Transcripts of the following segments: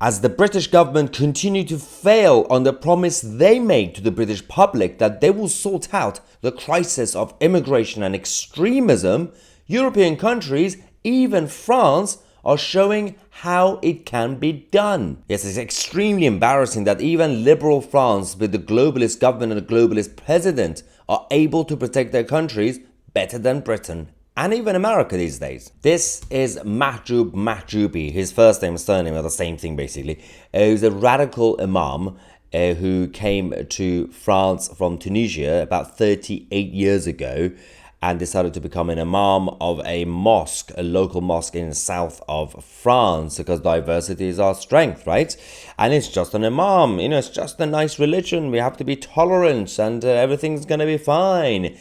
as the British government continue to fail on the promise they made to the British public that they will sort out the crisis of immigration and extremism, European countries, even France, are showing how it can be done. Yes, it's extremely embarrassing that even liberal France, with the globalist government and the globalist president, are able to protect their countries better than Britain and even America these days. This is Mahjoub Mahjoubi. His first name and surname are the same thing basically. He's a radical imam who came to France from Tunisia about 38 years ago and decided to become an imam of a mosque, a local mosque in the south of France, because diversity is our strength, right? And it's just an imam, it's just a nice religion. We have to be tolerant and everything's gonna be fine.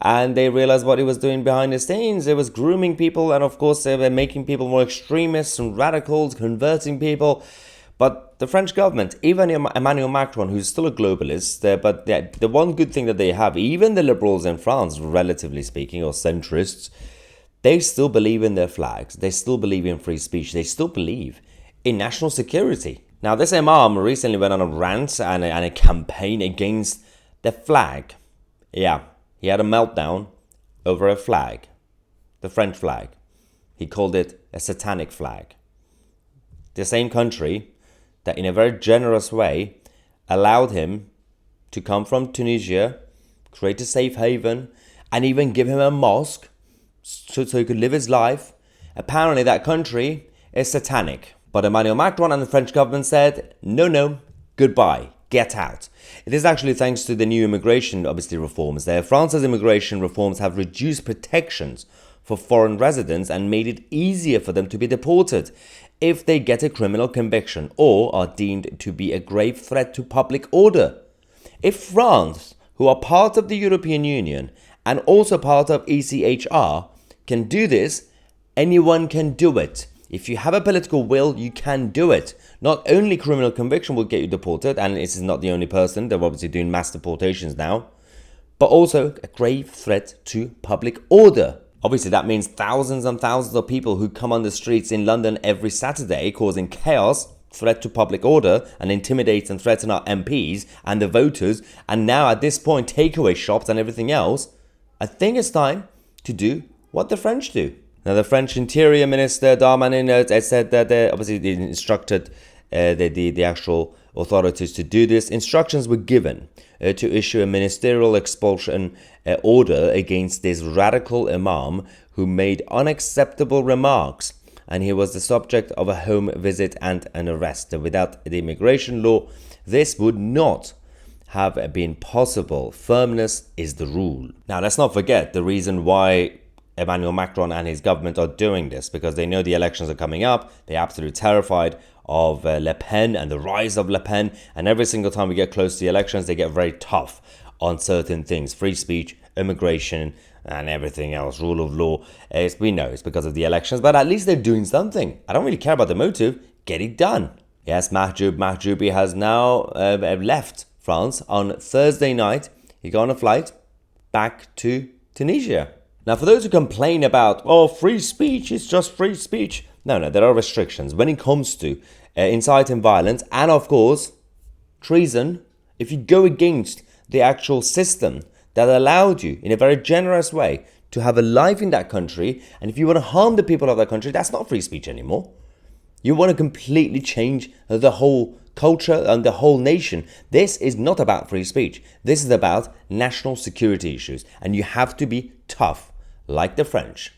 And they realized what he was doing behind the scenes. It was grooming people, and of course they were making people more extremists and radicals, converting people. But the French government, even Emmanuel Macron, who's still a globalist, but the one good thing that they have, even the liberals in France, relatively speaking, or centrists, they still believe in their flags. They still believe in free speech. They still believe in national security. Now, this imam recently went on a rant and a campaign against the flag. Yeah, he had a meltdown over a flag, the French flag. He called it a satanic flag. The same country that in a very generous way allowed him to come from Tunisia, create a safe haven, and even give him a mosque so he could live his life. Apparently that country is satanic. But Emmanuel Macron and the French government said, no, goodbye, get out. It is actually thanks to the new immigration, obviously, reforms there. France's immigration reforms have reduced protections for foreign residents and made it easier for them to be deported if they get a criminal conviction or are deemed to be a grave threat to public order. If France, who are part of the European Union and also part of ECHR, can do this, anyone can do it. If you have a political will, you can do it. Not only criminal conviction will get you deported, and this is not the only person, they're obviously doing mass deportations now, but also a grave threat to public order. Obviously, that means thousands and thousands of people who come on the streets in London every Saturday causing chaos, threat to public order, and intimidate and threaten our MPs and the voters, and now at this point, takeaway shops and everything else. I think it's time to do what the French do. Now, the French Interior Minister, Darmanin, said that obviously they instructed the actual authorities to do this. Instructions were given to issue a ministerial expulsion order against this radical imam who made unacceptable remarks, and he was the subject of a home visit and an arrest. Without the immigration law, this would not have been possible. Firmness is the rule. Now, let's not forget the reason why Emmanuel Macron and his government are doing this, because they know the elections are coming up. They're absolutely terrified of Le Pen and the rise of Le Pen, and every single time we get close to the elections, they get very tough on certain things: free speech, immigration, and everything else, rule of law. We know it's because of the elections, but at least they're doing something. I don't really care about the motive. Get it done. Yes, Mahjoub Mahjoubi has now left France on Thursday night. He got on a flight back to Tunisia. Now, for those who complain about, free speech, it's just free speech. No, there are restrictions when it comes to inciting violence and, of course, treason. If you go against the actual system that allowed you, in a very generous way, to have a life in that country, and if you want to harm the people of that country, that's not free speech anymore. You want to completely change the whole culture and the whole nation. This is not about free speech. This is about national security issues, and you have to be tough, like the French.